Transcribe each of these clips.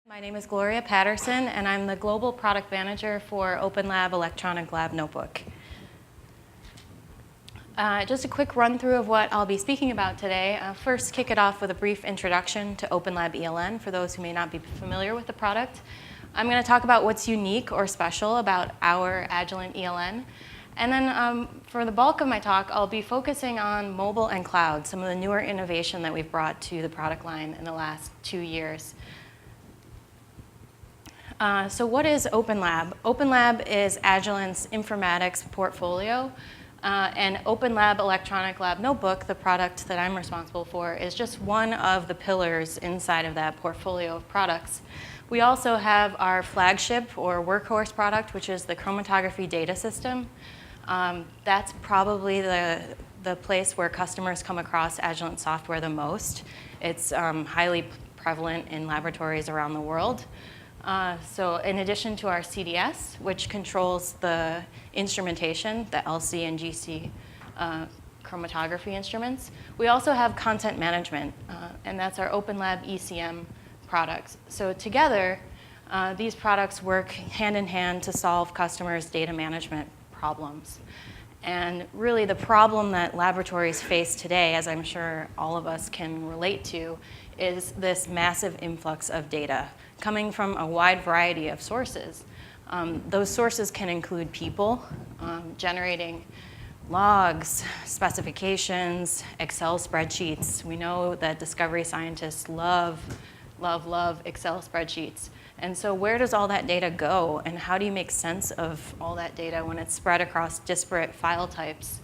My name is Gloria Patterson, and I'm the Global Product Manager for OpenLab Electronic Lab Notebook. Just a quick run through of what I'll be speaking about today. First, kick it off with a brief introduction to OpenLab ELN for those who may not be familiar with the product. I'm going to talk about what's unique or special about our Agilent ELN. And then for the bulk of my talk, I'll be focusing on mobile and cloud, some of the newer innovation that we've brought to the product line in the last 2 years. So what is OpenLab? OpenLab is Agilent's informatics portfolio, and OpenLab Electronic Lab Notebook, the product that I'm responsible for, is just one of the pillars inside of that portfolio of products. We also have our flagship or workhorse product, which is the chromatography data system. That's probably the place where customers come across Agilent software the most. It's highly prevalent in laboratories around the world. So in addition to our CDS, which controls the instrumentation, the LC and GC chromatography instruments, we also have content management, and that's our OpenLab ECM products. So together, these products work hand in hand to solve customers' data management problems. And really the problem that laboratories face today, as I'm sure all of us can relate to, is this massive influx of data coming from a wide variety of sources. Those sources can include people generating logs, specifications, Excel spreadsheets. We know that discovery scientists love Excel spreadsheets. And so where does all that data go, and how do you make sense of all that data when it's spread across disparate file types?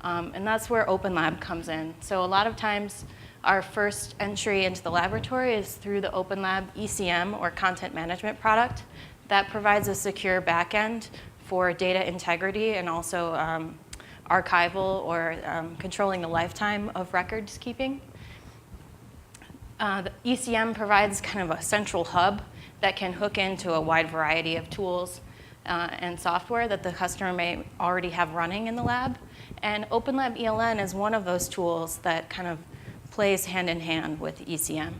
And that's where OpenLab comes in. So a lot of times, our first entry into the laboratory is through the OpenLab ECM, or content management product, that provides a secure backend for data integrity and also archival or controlling the lifetime of records keeping. The ECM provides kind of a central hub that can hook into a wide variety of tools and software that the customer may already have running in the lab. And OpenLab ELN is one of those tools that kind of plays hand in hand with ECM.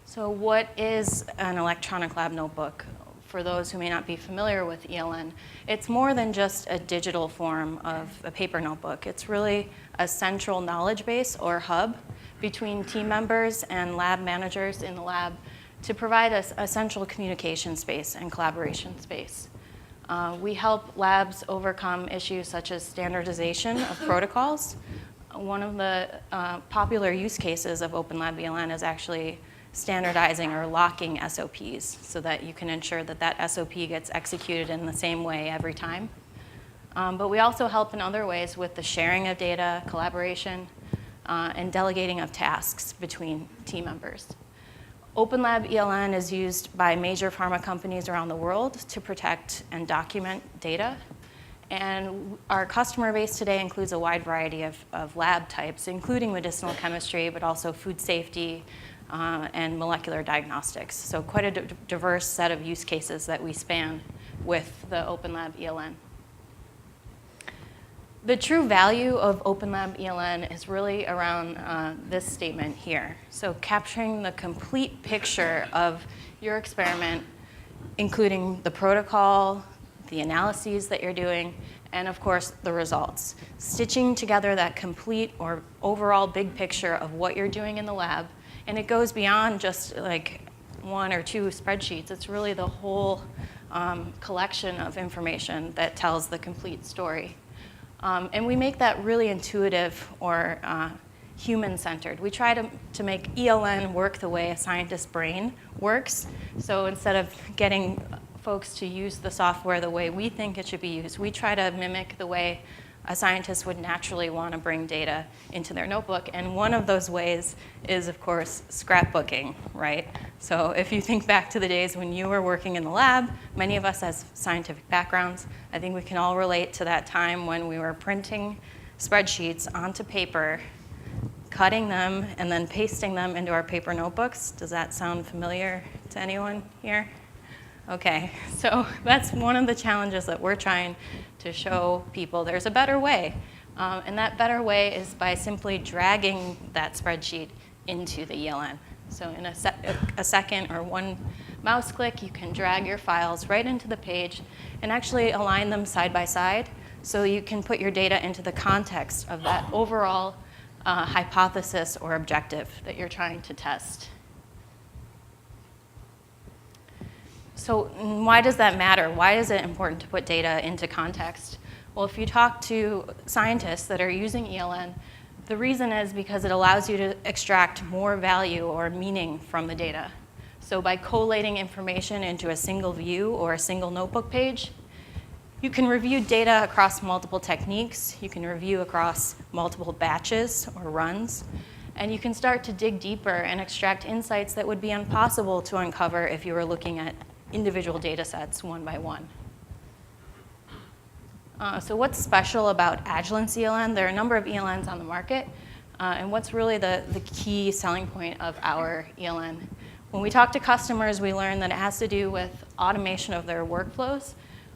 So what is an electronic lab notebook? For those who may not be familiar with ELN, it's more than just a digital form of a paper notebook. It's really a central knowledge base or hub between team members and lab managers in the lab to provide a central communication space and collaboration space. We help labs overcome issues such as standardization of protocols. One of the popular use cases of OpenLab ELN is actually standardizing or locking SOPs so that you can ensure that that SOP gets executed in the same way every time. But we also help in other ways with the sharing of data, collaboration, and delegating of tasks between team members. OpenLab ELN is used by major pharma companies around the world to protect and document data. And our customer base today includes a wide variety of lab types, including medicinal chemistry, but also food safety and molecular diagnostics. So quite a diverse set of use cases that we span with the OpenLab ELN. The true value of OpenLab ELN is really around this statement here. So capturing the complete picture of your experiment, including the protocol, the analyses that you're doing, and of course the results. Stitching together that complete or overall big picture of what you're doing in the lab. And it goes beyond just like 1 or 2 spreadsheets. It's really the whole collection of information that tells the complete story. And we make that really intuitive or human-centered. We try to make ELN work the way a scientist's brain works. So instead of getting folks to use the software the way we think it should be used, we try to mimic the way a scientist would naturally want to bring data into their notebook. And one of those ways is, of course, scrapbooking, right? So if you think back to the days when you were working in the lab, many of us has scientific backgrounds. I think we can all relate to that time when we were printing spreadsheets onto paper, cutting them, and then pasting them into our paper notebooks. Does that sound familiar to anyone here? Okay, so that's one of the challenges that we're trying to show people there's a better way. And that better way is by simply dragging that spreadsheet into the ELN. So in a second or one mouse click, you can drag your files right into the page and actually align them side by side so you can put your data into the context of that overall hypothesis or objective that you're trying to test. So why does that matter? Why is it important to put data into context? Well, if you talk to scientists that are using ELN, the reason is because it allows you to extract more value or meaning from the data. So by collating information into a single view or a single notebook page, you can review data across multiple techniques, you can review across multiple batches or runs, and you can start to dig deeper and extract insights that would be impossible to uncover if you were looking at individual data sets one by one. So what's special about Agilent's ELN? There are a number of ELNs on the market, and what's really the key selling point of our ELN? When we talk to customers, we learn that it has to do with automation of their workflows.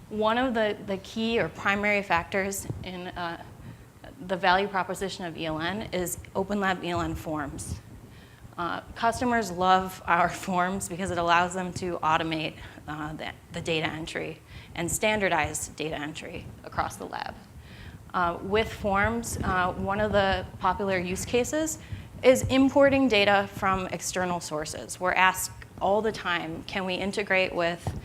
One of the key or primary factors in the value proposition of ELN is OpenLab ELN forms. Customers love our forms because it allows them to automate the data entry and standardize data entry across the lab. With forms, one of the popular use cases is importing data from external sources. We're asked all the time, can we integrate with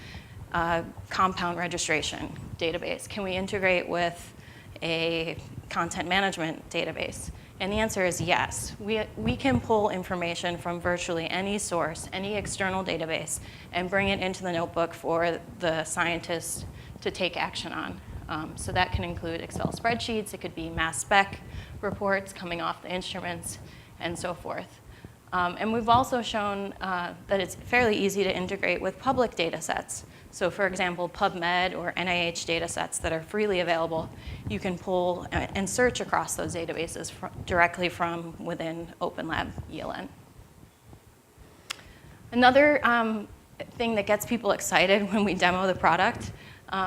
a compound registration database? Can we integrate with a content management database? And the answer is yes. We can pull information from virtually any source, any external database, and bring it into the notebook for the scientists to take action on. So that can include Excel spreadsheets, it could be mass spec reports coming off the instruments, and so forth. And we've also shown that it's fairly easy to integrate with public data sets. So for example, PubMed or NIH data sets that are freely available, you can pull and search across those databases directly from within OpenLab ELN. Another thing that gets people excited when we demo the product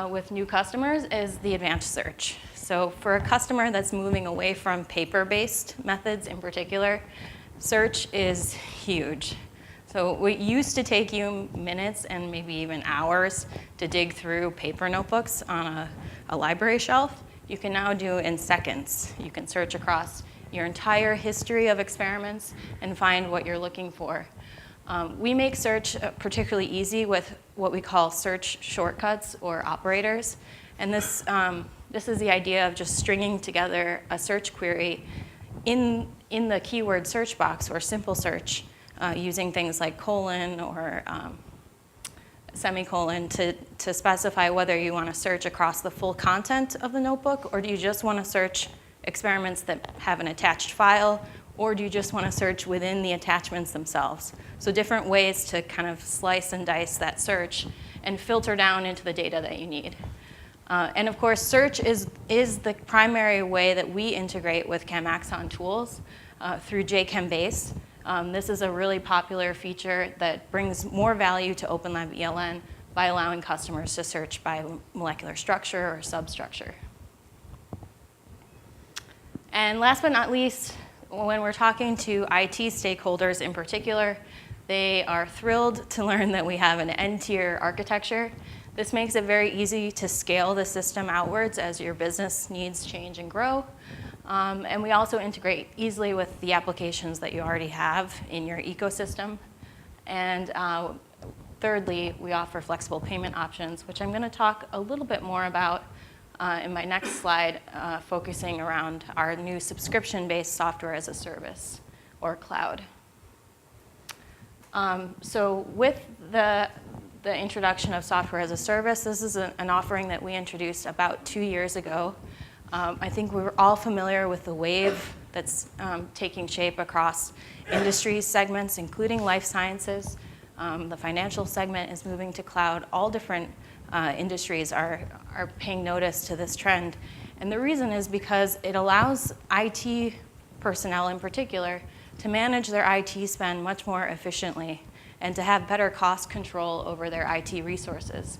with new customers is the advanced search. So for a customer that's moving away from paper-based methods in particular, search is huge. So what used to take you minutes and maybe even hours to dig through paper notebooks on a library shelf, you can now do in seconds. You can search across your entire history of experiments and find what you're looking for. We make search particularly easy with what we call search shortcuts or operators. And this is the idea of just stringing together a search query in the keyword search box or simple search using things like colon or semicolon to specify whether you want to search across the full content of the notebook, or do you just want to search experiments that have an attached file, or do you just want to search within the attachments themselves? So different ways to kind of slice and dice that search and filter down into the data that you need. And of course, search is the primary way that we integrate with ChemAxon tools through JChemBase. This is a really popular feature that brings more value to OpenLab ELN by allowing customers to search by molecular structure or substructure. And last but not least, when we're talking to IT stakeholders in particular, they are thrilled to learn that we have an N-tier architecture. This makes it very easy to scale the system outwards as your business needs change and grow. And we also integrate easily with the applications that you already have in your ecosystem. And thirdly, we offer flexible payment options, which I'm going to talk a little bit more about in my next slide, focusing around our new subscription-based software as a service, or cloud. So with the introduction of software as a service, this is an offering that we introduced about 2 years ago. I think we were all familiar with the wave that's taking shape across industry segments, including life sciences. The financial segment is moving to cloud. All different industries are paying notice to this trend. And the reason is because it allows IT personnel in particular to manage their IT spend much more efficiently and to have better cost control over their IT resources.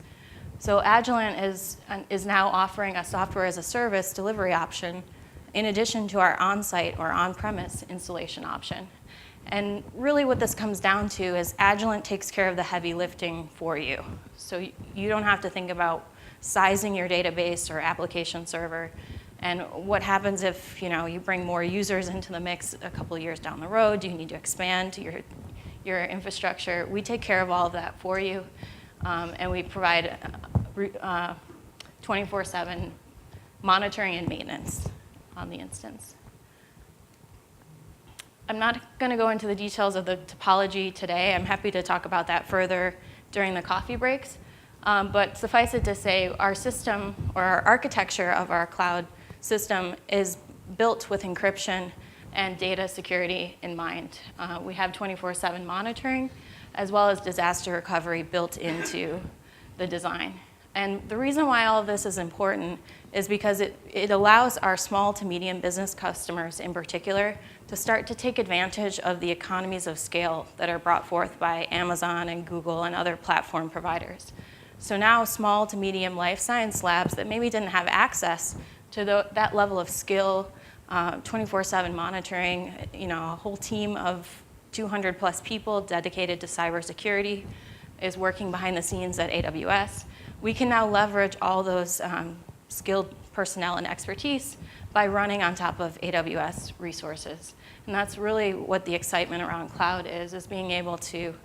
So Agilent is now offering a software as a service delivery option in addition to our on-site or on-premise installation option. And really what this comes down to is Agilent takes care of the heavy lifting for you. So you don't have to think about sizing your database or application server. And what happens if you bring more users into the mix a couple of years down the road? Do you need to expand your infrastructure? We take care of all of that for you. And we provide 24/7 monitoring and maintenance on the instance. I'm not going to go into the details of the topology today. I'm happy to talk about that further during the coffee breaks. But suffice it to say, our system, or our architecture of our cloud system, is built with encryption and data security in mind. We have 24/7 monitoring, as well as disaster recovery built into the design. And the reason why all of this is important is because it allows our small to medium business customers in particular to start to take advantage of the economies of scale that are brought forth by Amazon and Google and other platform providers. So now small to medium life science labs that maybe didn't have access to that level of skill, 24/7 monitoring, a whole team of 200 plus people dedicated to cybersecurity is working behind the scenes at AWS. We can now leverage all those skilled personnel and expertise by running on top of AWS resources. And that's really what the excitement around cloud is being able to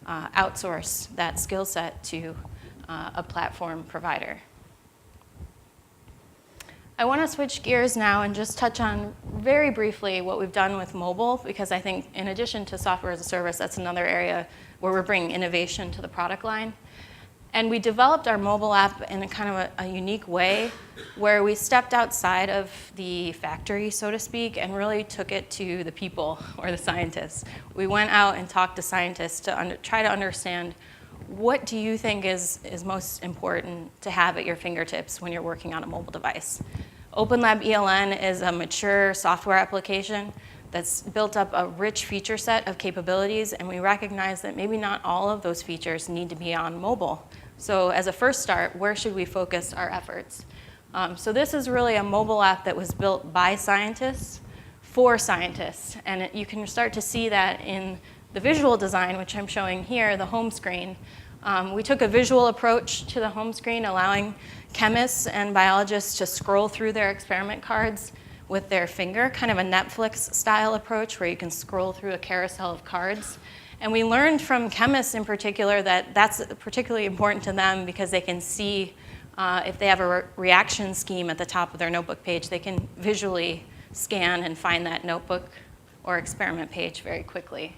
outsource that skill set to a platform provider. I want to switch gears now and just touch on very briefly what we've done with mobile, because I think in addition to software as a service, that's another area where we're bringing innovation to the product line. And we developed our mobile app in a kind of a unique way where we stepped outside of the factory, so to speak, and really took it to the people or the scientists. We went out and talked to scientists to try to understand, what do you think is most important to have at your fingertips when you're working on a mobile device? OpenLab ELN is a mature software application that's built up a rich feature set of capabilities, and we recognize that maybe not all of those features need to be on mobile. So as a first start, where should we focus our efforts? So this is really a mobile app that was built by scientists for scientists, and you can start to see that in the visual design, which I'm showing here, the home screen. We took a visual approach to the home screen, allowing chemists and biologists to scroll through their experiment cards with their finger, kind of a Netflix-style approach where you can scroll through a carousel of cards. And we learned from chemists in particular that that's particularly important to them because they can see if they have a reaction scheme at the top of their notebook page, they can visually scan and find that notebook or experiment page very quickly.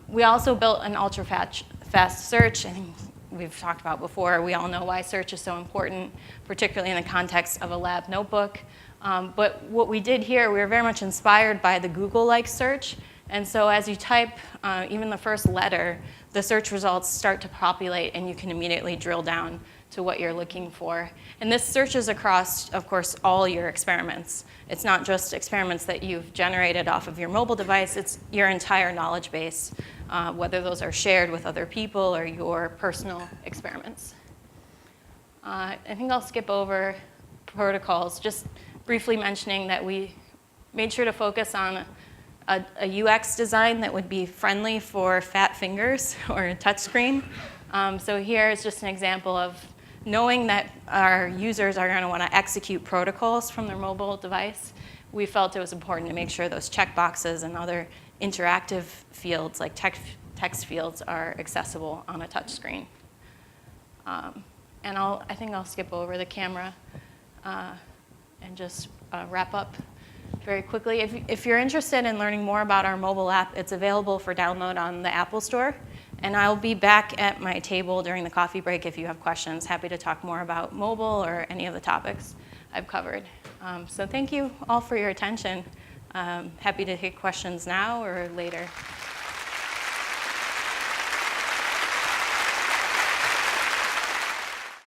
We also built an ultra-fast search. I think we've talked about before. We all know why search is so important, particularly in the context of a lab notebook. But what we did here, we were very much inspired by the Google-like search. And so as you type even the first letter, the search results start to populate, and you can immediately drill down to what you're looking for. And this searches across, of course, all your experiments. It's not just experiments that you've generated off of your mobile device, it's your entire knowledge base, whether those are shared with other people or your personal experiments. I think I'll skip over protocols, just briefly mentioning that we made sure to focus on a UX design that would be friendly for fat fingers or a touch screen. So here is just an example of knowing that our users are going to want to execute protocols from their mobile device. We felt it was important to make sure those checkboxes and other interactive fields like text fields are accessible on a touch screen. And I think I'll skip over the camera and just wrap up very quickly. If you're interested in learning more about our mobile app, it's available for download on the Apple Store. And I'll be back at my table during the coffee break if you have questions. Happy to talk more about mobile or any of the topics I've covered. So thank you all for your attention. Happy to take questions now or later.